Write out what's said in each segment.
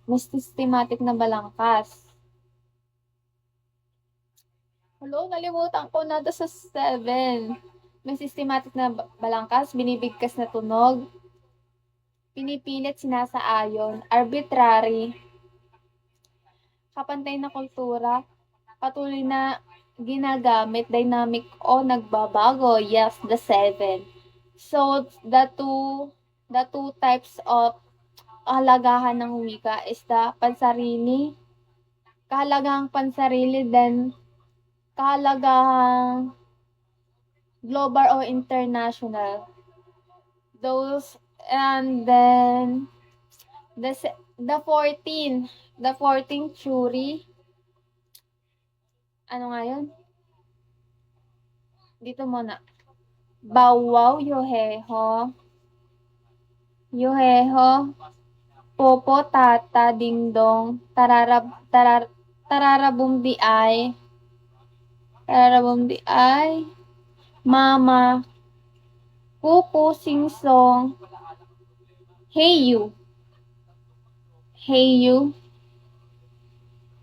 May systematic na balangkas. Hello, nalimutan ko na sa 7. May systematic na balangkas, binibigkas na tunog, pinipilit, sinasaayon, arbitrary, kapantay na kultura, patuloy na ginagamit, dynamic o nagbabago. Yes, the 7. So, the two types of kahalagahan ng wika is the pansarili, kahalagahang pansarili, then kahalagahang global or international. Those, and then the 14 theory. Ano nga yun? Dito muna. Bawaw, yoheho, popo, tata, dingdong, tararabum di ay, mama, kuku, singsong, hey you,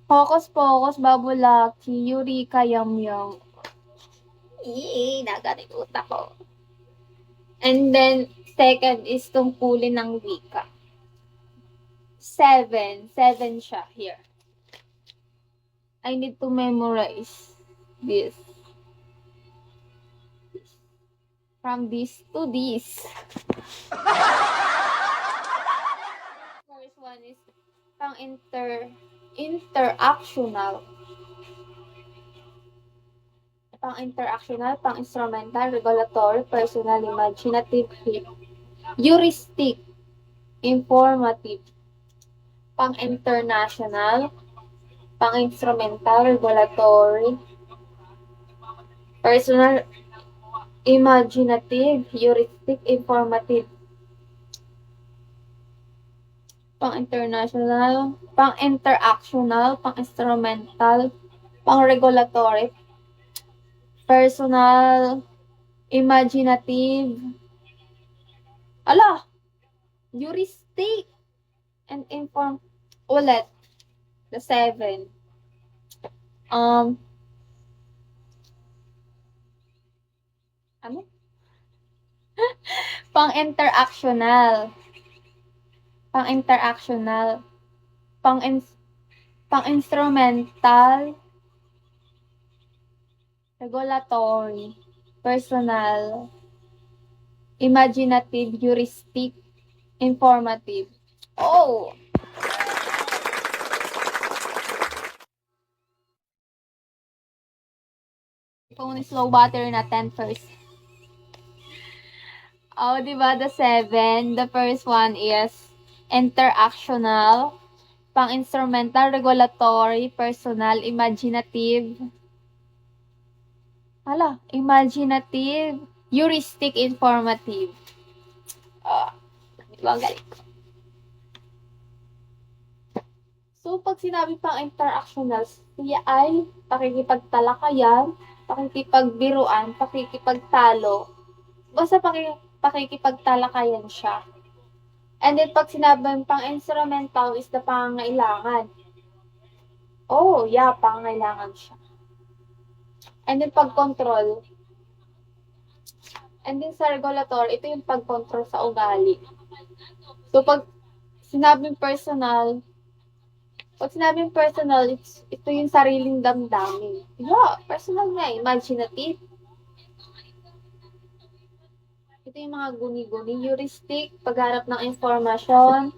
Hocus Pocus, Babulaki, Eureka, Yum. Nagaling utak ko. And then, second is tungkulin ng wika. 7 siya here. I need to memorize this. From this to this. First one is interactional, pang-instrumental, regulatory, personal, imaginative, heuristic, informative, pang-international, pang-instrumental, regulatory, personal, imaginative, heuristic, informative, pang-international, pang-interactional, pang-instrumental, pang-regulatory, personal, imaginative, heuristic, and ulit, the 7. Ano? Pang-interactional, pang-instrumental, regulatory, personal, imaginative, heuristic, informative. Oh! Phone is low battery na 10%. Oh, di ba? The 7. The first one is interactional, pang-instrumental, regulatory, personal, imaginative, heuristic, informative. Di ba? Galing. So, pag sinabi pang interactional, siya ay pakikipagtalakayan, pakikipagbiruan, pakikipagtalo. Basta pakikipagtalakayan siya. And then, pag sinabi pang instrumental is the pangangailangan. Oh, yeah, pangangailangan siya. And then, pag-control. And then, sa regulatory, ito yung pag-control sa ugali. So, pag sinabing personal, ito yung sariling damdamin. Yeah, personal nga, imaginative. Ito yung mga guni-guni, heuristic, pagharap ng informasyon,